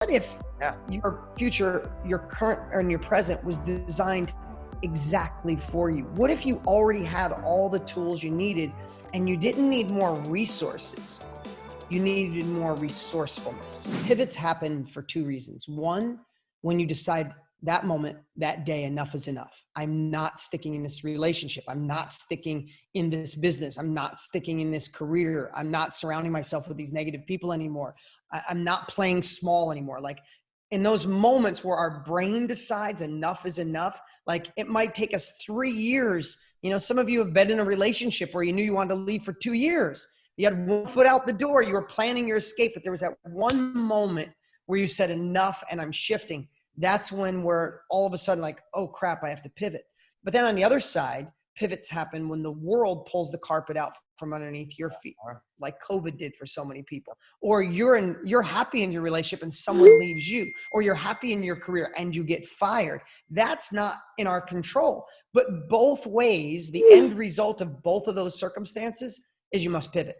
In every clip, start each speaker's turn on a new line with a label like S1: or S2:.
S1: if your future, your current, and your present was designed exactly for you? What if you already had all the tools you needed and you didn't need more resources? You needed more resourcefulness. Pivots happen for two reasons. One, when you decide that moment, that day, enough is enough. I'm not sticking in this relationship. I'm not sticking in this business. I'm not sticking in this career. I'm not surrounding myself with these negative people anymore. I'm not playing small anymore. Like in those moments where our brain decides enough is enough, like it might take us 3 years. You know, some of you have been in a relationship where you knew you wanted to leave for 2 years. You had one foot out the door. You were planning your escape, but there was that one moment where you said enough and I'm shifting. That's when we're all of a sudden like, oh crap, I have to pivot. But then on the other side, pivots happen when the world pulls the carpet out from underneath your feet, like COVID did for so many people. Or you're happy in your relationship and someone leaves you, or you're happy in your career and you get fired. That's not in our control. But both ways, the end result of both of those circumstances is you must pivot.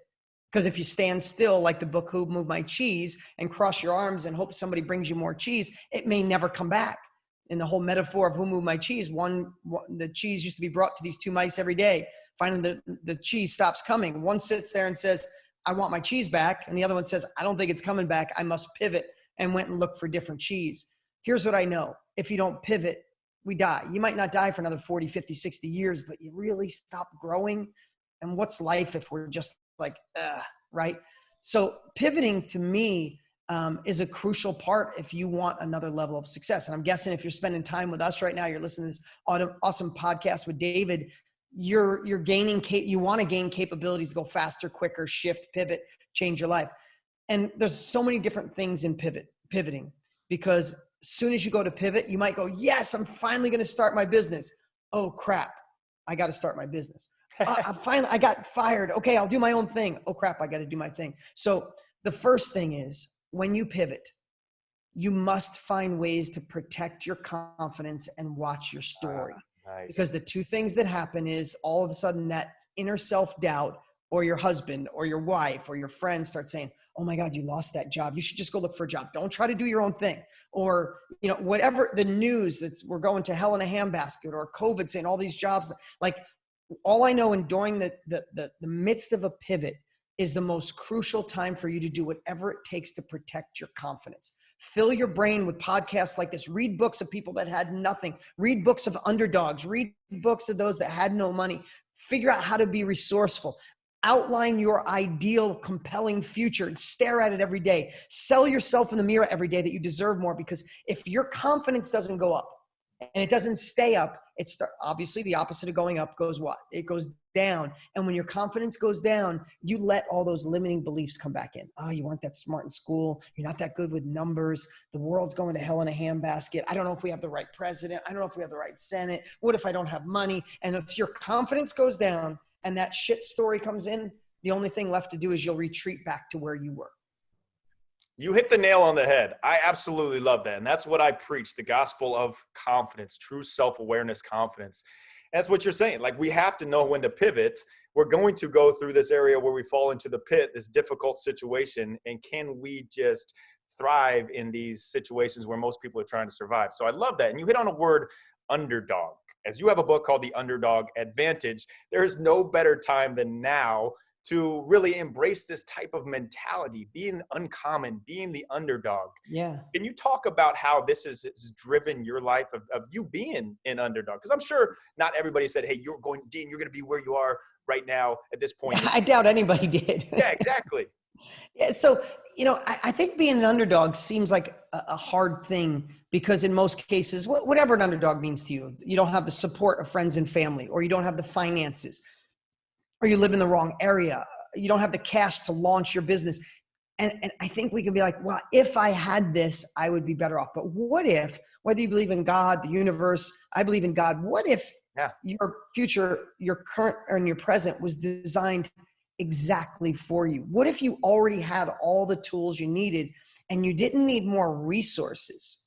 S1: Because if you stand still like the book Who Moved My Cheese and cross your arms and hope somebody brings you more cheese, it may never come back. In the whole metaphor of Who Moved My Cheese, the cheese used to be brought to these two mice every day. Finally, the cheese stops coming. One sits there and says, I want my cheese back. And the other one says, I don't think it's coming back. I must pivot, and went and looked for different cheese. Here's what I know. If you don't pivot, we die. You might not die for another 40, 50, 60 years, but you really stop growing. And what's life if we're just like, right? So pivoting to me is a crucial part if you want another level of success. And I'm guessing if you're spending time with us right now, you're listening to this awesome podcast with David, you're gaining, you want to gain capabilities to go faster, quicker, shift, pivot, change your life. And there's so many different things in pivoting, because as soon as you go to pivot, you might go, yes, I'm finally going to start my business. Oh crap, I got to start my business. I got fired. Okay, I'll do my own thing. Oh crap, I got to do my thing. So the first thing is, when you pivot, you must find ways to protect your confidence and watch your story.
S2: Nice.
S1: Because the two things that happen is all of a sudden that inner self-doubt, or your husband or your wife or your friends start saying, oh my God, you lost that job. You should just go look for a job. Don't try to do your own thing. Or, you know, whatever the news that's, we're going to hell in a handbasket, or COVID saying all these jobs, like, all I know, in during the midst of a pivot is the most crucial time for you to do whatever it takes to protect your confidence. Fill your brain with podcasts like this. Read books of people that had nothing. Read books of underdogs. Read books of those that had no money. Figure out how to be resourceful. Outline your ideal, compelling future and stare at it every day. Sell yourself in the mirror every day that you deserve more, because if your confidence doesn't go up and it doesn't stay up, obviously the opposite of going up goes what? It goes down. And when your confidence goes down, you let all those limiting beliefs come back in. Oh, you weren't that smart in school. You're not that good with numbers. The world's going to hell in a handbasket. I don't know if we have the right president. I don't know if we have the right Senate. What if I don't have money? And if your confidence goes down and that shit story comes in, the only thing left to do is you'll retreat back to where you were.
S2: You hit the nail on the head. I absolutely love that. And that's what I preach, the gospel of confidence, true self-awareness, confidence. And that's what you're saying. Like, we have to know when to pivot. We're going to go through this area where we fall into the pit, this difficult situation. And can we just thrive in these situations where most people are trying to survive? So I love that. And you hit on a word, underdog. As you have a book called The Underdog Advantage, there is no better time than now to really embrace this type of mentality, being uncommon, being the underdog.
S1: Yeah.
S2: Can you talk about how this has driven your life of you being an underdog? Because I'm sure not everybody said, hey, Dean, you're going to be where you are right now at this point.
S1: I doubt anybody did.
S2: Yeah, exactly.
S1: Yeah, so, you know, I think being an underdog seems like a hard thing, because in most cases, whatever an underdog means to you, you don't have the support of friends and family, or you don't have the finances, or you live in the wrong area. You don't have the cash to launch your business. And I think we can be like, well, if I had this, I would be better off. But what if, whether you believe in God, the universe, I believe in God, what if your future, your current, and your present was designed exactly for you? What if you already had all the tools you needed and you didn't need more resources?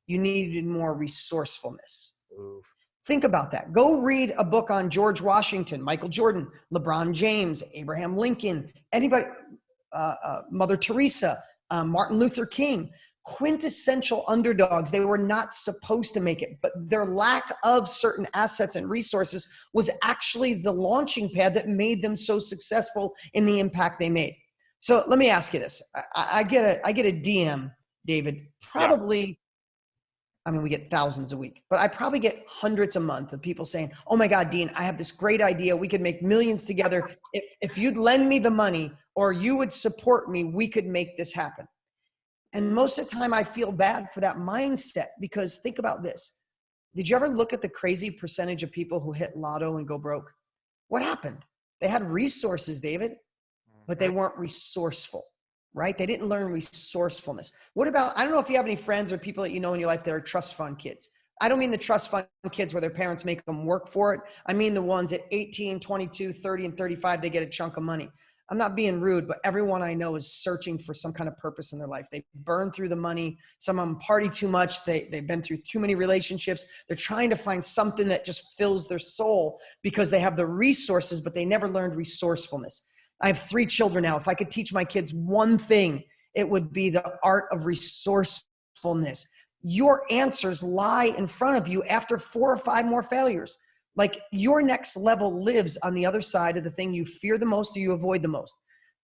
S1: You needed more resourcefulness.
S2: Oof.
S1: Think about that. Go read a book on George Washington, Michael Jordan, LeBron James, Abraham Lincoln, anybody, Mother Teresa, Martin Luther King. quintessential underdogs. They were not supposed to make it, but their lack of certain assets and resources was actually the launching pad that made them so successful in the impact they made. So let me ask you this. I get a DM, David, probably, I mean, we get thousands a week, but I probably get hundreds a month of people saying, oh my God, Dean, I have this great idea. We could make millions together. If you'd lend me the money or you would support me, we could make this happen. And most of the time I feel bad for that mindset, because think about this. Did you ever look at the crazy percentage of people who hit lotto and go broke? What happened? They had resources, David, but they weren't resourceful, right? They didn't learn resourcefulness. What about, I don't know if you have any friends or people that you know in your life that are trust fund kids. I don't mean the trust fund kids where their parents make them work for it. I mean the ones at 18, 22, 30, and 35, they get a chunk of money. I'm not being rude, but everyone I know is searching for some kind of purpose in their life. They burn through the money. Some of them party too much. They've been through too many relationships. They're trying to find something that just fills their soul because they have the resources, but they never learned resourcefulness. I have 3 children now. If I could teach my kids one thing, it would be the art of resourcefulness. Your answers lie in front of you after 4 or 5 more failures. Like, your next level lives on the other side of the thing you fear the most or you avoid the most.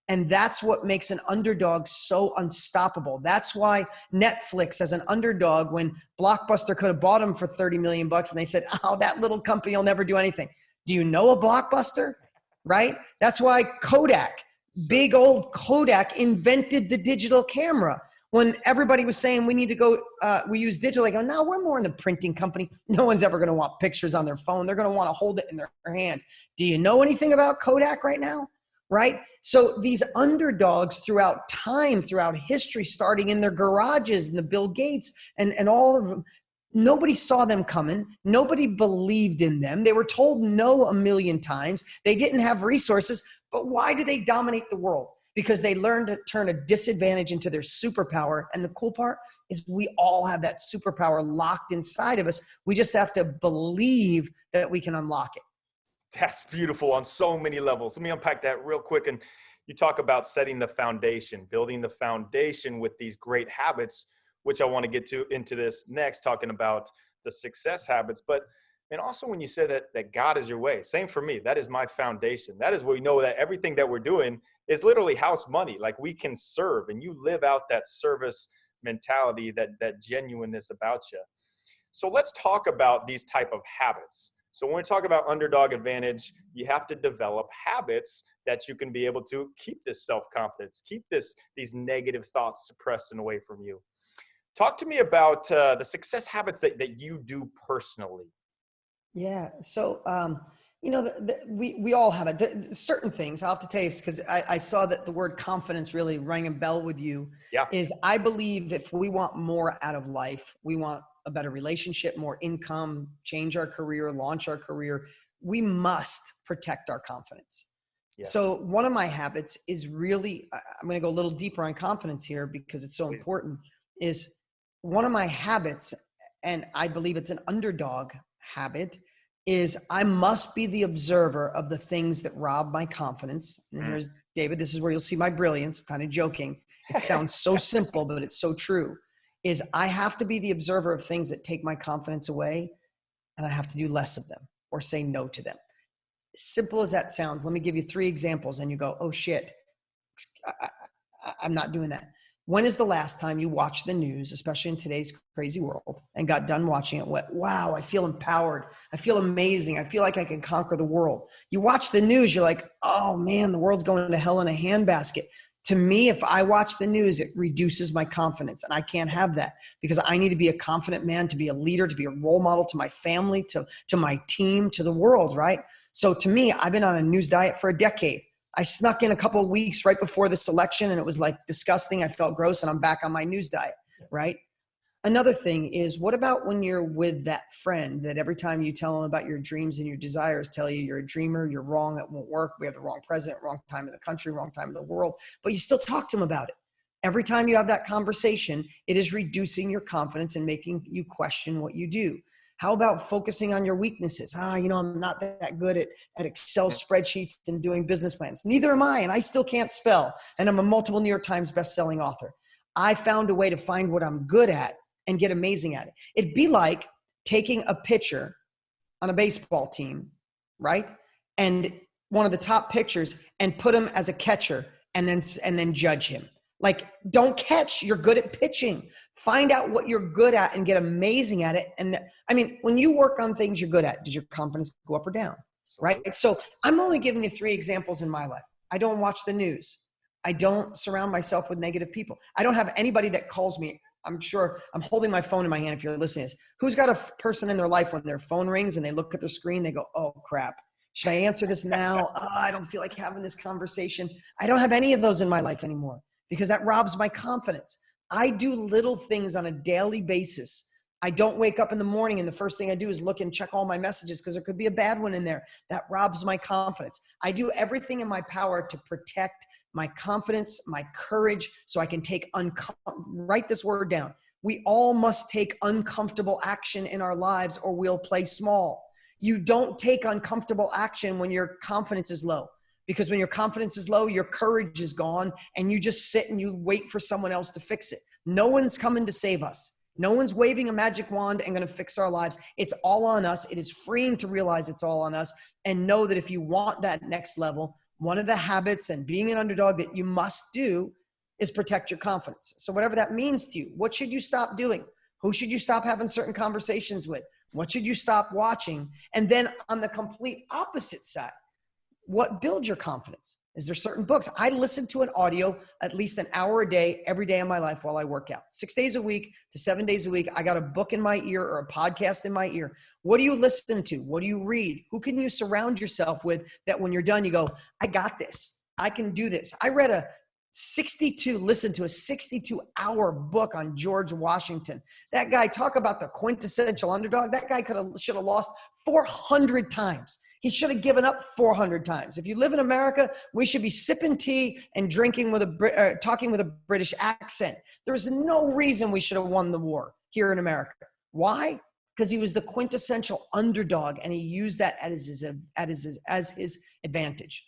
S1: And that's what makes an underdog so unstoppable. That's why Netflix, as an underdog, when Blockbuster could have bought them for $30 million and they said, oh, that little company will never do anything. Do you know a Blockbuster? Right? That's why Kodak, big old Kodak, invented the digital camera. When everybody was saying we need to go, we use digital, they go, no, we're more in the printing company. No one's ever going to want pictures on their phone. They're going to want to hold it in their hand. Do you know anything about Kodak right now? Right? So these underdogs throughout time, throughout history, starting in their garages and the Bill Gates and all of them, nobody saw them coming. Nobody believed in them. They were told no a million times. They didn't have resources. But why do they dominate the world? Because they learned to turn a disadvantage into their superpower. And the cool part is we all have that superpower locked inside of us. We just have to believe that we can unlock it.
S2: That's beautiful on so many levels. Let me unpack that real quick. And you talk about setting the foundation, building the foundation with these great habits, which I want to get into this next, talking about the success habits. But and also when you say that God is your way, same for me. That is my foundation. That is where we know that everything that we're doing is literally house money. Like, we can serve, and you live out that service mentality, that genuineness about you. So let's talk about these type of habits. So when we talk about underdog advantage, you have to develop habits that you can be able to keep this self-confidence, keep these negative thoughts suppressed and away from you. Talk to me about the success habits that you do personally.
S1: Yeah. So, you know, we all have it. Certain things I'll have to tell you, because I saw that the word confidence really rang a bell with you.
S2: Yeah.
S1: Is I believe if we want more out of life, we want a better relationship, more income, change our career, launch our career, we must protect our confidence. Yes. So one of my habits is really, I'm going to go a little deeper on confidence here because it's so important, is one of my habits, and I believe it's an underdog habit, is I must be the observer of the things that rob my confidence. And here's, David, this is where you'll see my brilliance. I'm kind of joking. It sounds so simple, but it's so true. Is I have to be the observer of things that take my confidence away, and I have to do less of them or say no to them. Simple as that sounds, let me give you 3 examples and you go, oh shit, I'm not doing that. When is the last time you watched the news, especially in today's crazy world, and got done watching it, went, wow, I feel empowered. I feel amazing. I feel like I can conquer the world. You watch the news, you're like, oh man, the world's going to hell in a handbasket. To me, if I watch the news, it reduces my confidence, and I can't have that because I need to be a confident man, to be a leader, to be a role model to my family, to my team, to the world, right? So to me, I've been on a news diet for a decade. I snuck in a couple of weeks right before this election and it was like disgusting. I felt gross and I'm back on my news diet, right? Another thing is, what about when you're with that friend that every time you tell them about your dreams and your desires, tell you you're a dreamer, you're wrong, it won't work, we have the wrong president, wrong time in the country, wrong time in the world, but you still talk to them about it. Every time you have that conversation, it is reducing your confidence and making you question what you do. How about focusing on your weaknesses? You know, I'm not that good at Excel spreadsheets and doing business plans. Neither am I, and I still can't spell. And I'm a multiple New York Times bestselling author. I found a way to find what I'm good at and get amazing at it. It'd be like taking a pitcher on a baseball team, right? And one of the top pitchers and put him as a catcher and then judge him. Like, don't catch, you're good at pitching. Find out what you're good at and get amazing at it. And I mean, when you work on things you're good at, does your confidence go up or down? Right? So I'm only giving you 3 examples in my life. I don't watch the news. I don't surround myself with negative people. I don't have anybody that calls me. I'm sure I'm holding my phone in my hand if you're listening to this. Who's got a person in their life when their phone rings and they look at their screen, they go, oh crap, should I answer this now? Oh, I don't feel like having this conversation. I don't have any of those in my life anymore because that robs my confidence. I do little things on a daily basis. I don't wake up in the morning and the first thing I do is look and check all my messages because there could be a bad one in there. That robs my confidence. I do everything in my power to protect my confidence, my courage, so I can take, write this word down. We all must take uncomfortable action in our lives or we'll play small. You don't take uncomfortable action when your confidence is low, because when your confidence is low, your courage is gone and you just sit and you wait for someone else to fix it. No one's coming to save us. No one's waving a magic wand and going to fix our lives. It's all on us. It is freeing to realize it's all on us and know that if you want that next level, one of the habits and being an underdog that you must do is protect your confidence. So whatever that means to you, what should you stop doing? Who should you stop having certain conversations with? What should you stop watching? And then on the complete opposite side, what builds your confidence? Is there certain books? I listen to an audio at least an hour a day, every day of my life while I work out. 6 days a week to 7 days a week. I got a book in my ear or a podcast in my ear. What do you listen to? What do you read? Who can you surround yourself with that when you're done, you go, I got this. I can do this. I read listened to a 62-hour book on George Washington. That guy, talk about the quintessential underdog. That guy should have lost 400 times. He should have given up 400 times. If you live in America, we should be sipping tea and drinking talking with a British accent. There is no reason we should have won the war here in America. Why? Because he was the quintessential underdog and he used that as his advantage.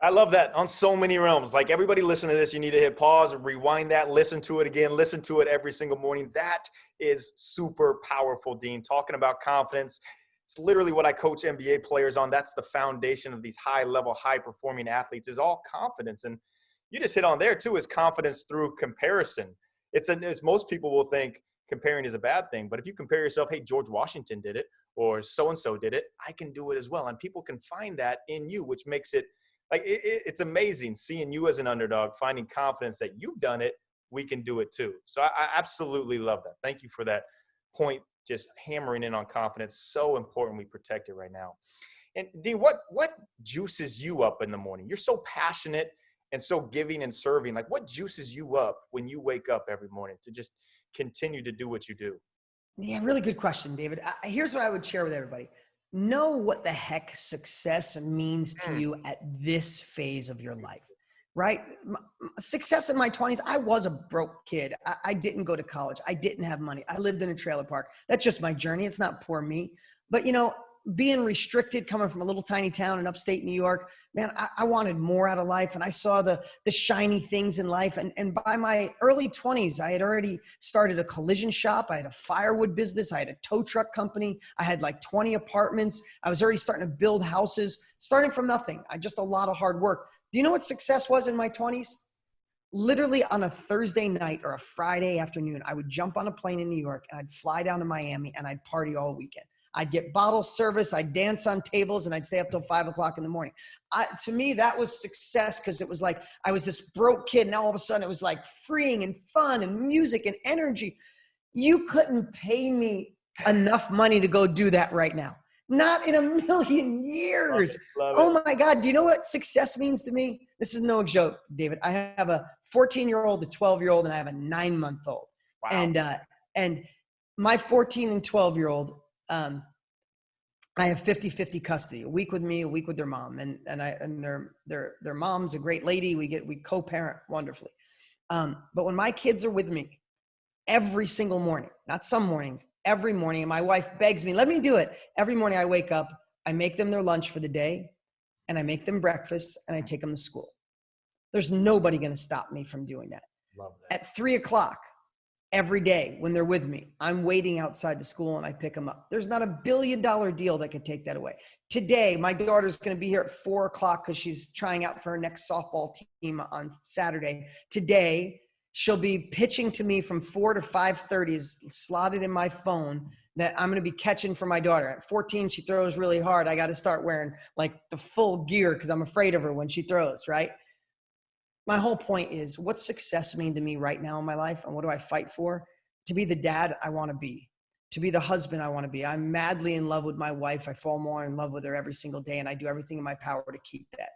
S2: I love that on so many realms. Like, everybody listen to this, you need to hit pause, rewind that, listen to it again, listen to it every single morning. That is super powerful, Dean. Talking about confidence. It's literally what I coach NBA players on. That's the foundation of these high-level, high-performing athletes is all confidence. And you just hit on there too, is confidence through comparison. It's most people will think comparing is a bad thing, but if you compare yourself, hey, George Washington did it, or so-and-so did it, I can do it as well. And people can find that in you, which makes it like, it's amazing seeing you as an underdog, finding confidence that you've done it, we can do it too. So I absolutely love that. Thank you for that point. Just hammering in on confidence. So important we protect it right now. And Dean, what juices you up in the morning? You're so passionate and so giving and serving. Like, what juices you up when you wake up every morning to just continue to do what you do?
S1: Yeah, really good question, David. Here's what I would share with everybody. Know what the heck success means to you at this phase of your life, right? Success in my 20s, I was a broke kid. I didn't go to college. I didn't have money. I lived in a trailer park. That's just my journey. It's not poor me. But, being restricted, coming from a little tiny town in upstate New York, man, I wanted more out of life. And I saw the shiny things in life. And by my early 20s, I had already started a collision shop. I had a firewood business. I had a tow truck company. I had like 20 apartments. I was already starting to build houses, starting from nothing. Just a lot of hard work. Do you know what success was in my 20s? Literally on a Thursday night or a Friday afternoon, I would jump on a plane in New York and I'd fly down to Miami and I'd party all weekend. I'd get bottle service, I'd dance on tables, and I'd stay up till 5 o'clock in the morning. To me, that was success because it was like I was this broke kid, and now all of a sudden it was like freeing and fun and music and energy. You couldn't pay me enough money to go do that right now. Not in a million years. Love it. Oh my God. Do you know what success means to me? This is no joke, David. I have a 14-year-old, a 12-year-old, and I have a 9-month-old. Wow. And my 14 and 12-year-old, I have 50-50 custody, a week with me, a week with their mom. And their mom's a great lady. We co-parent wonderfully. But when my kids are with me every single morning, not some mornings, every morning, and my wife begs me, let me do it. Every morning I wake up, I make them their lunch for the day and I make them breakfast and I take them to school. There's nobody going to stop me from doing that.
S2: Love that.
S1: At 3 o'clock every day when they're with me, I'm waiting outside the school and I pick them up. There's not $1 billion deal that could take that away. Today, my daughter's going to be here at 4 o'clock because she's trying out for her next softball team on Saturday. Today, she'll be pitching to me from 4 to 5:30 is slotted in my phone that I'm going to be catching for my daughter. At 14, she throws really hard. I got to start wearing like the full gear because I'm afraid of her when she throws, right? My whole point is, what's success mean to me right now in my life, and what do I fight for? To be the dad I want to be, to be the husband I want to be. I'm madly in love with my wife. I fall more in love with her every single day, and I do everything in my power to keep that.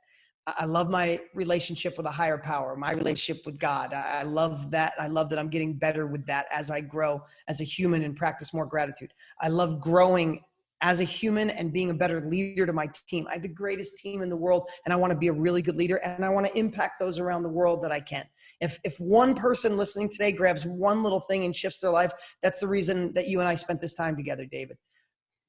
S1: I love my relationship with a higher power, my relationship with God. I love that. I love that I'm getting better with that as I grow as a human and practice more gratitude. I love growing as a human and being a better leader to my team. I have the greatest team in the world, and I want to be a really good leader, and I want to impact those around the world that I can. If one person listening today grabs one little thing and shifts their life, that's the reason that you and I spent this time together, David.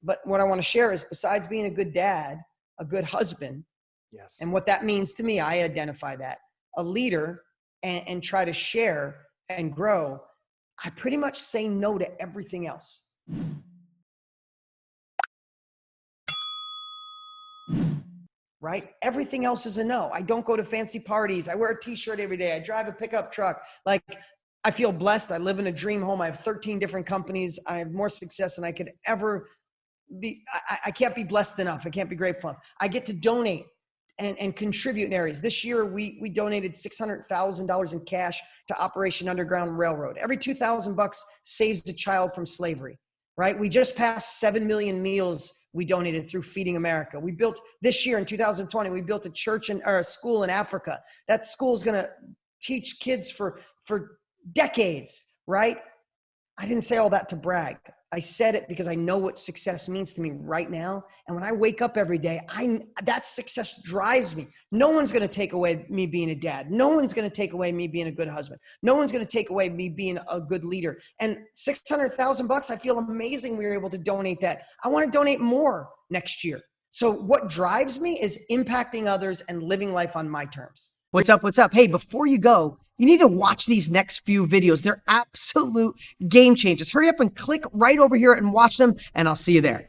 S1: But what I want to share is, besides being a good dad, a good husband,
S2: yes,
S1: and what that means to me, I identify that, a leader, and try to share and grow, I pretty much say no to everything else. Right? Everything else is a no. I don't go to fancy parties. I wear a t-shirt every day. I drive a pickup truck. Like, I feel blessed. I live in a dream home. I have 13 different companies. I have more success than I could ever be. I can't be blessed enough. I can't be grateful enough. I get to donate and contribute in areas. This year, we donated $600,000 in cash to Operation Underground Railroad. Every $2,000 saves a child from slavery, right? We just passed 7 million meals we donated through Feeding America. We built this year in 2020, we built a church or a school in Africa. That school is going to teach kids for decades, right? I didn't say all that to brag. I said it because I know what success means to me right now. And when I wake up every day, that success drives me. No one's going to take away me being a dad. No one's going to take away me being a good husband. No one's going to take away me being a good leader. And $600,000, I feel amazing we were able to donate that. I want to donate more next year. So what drives me is impacting others and living life on my terms.
S3: What's up? What's up? Hey, before you go, you need to watch these next few videos. They're absolute game changers. Hurry up and click right over here and watch them, and I'll see you there.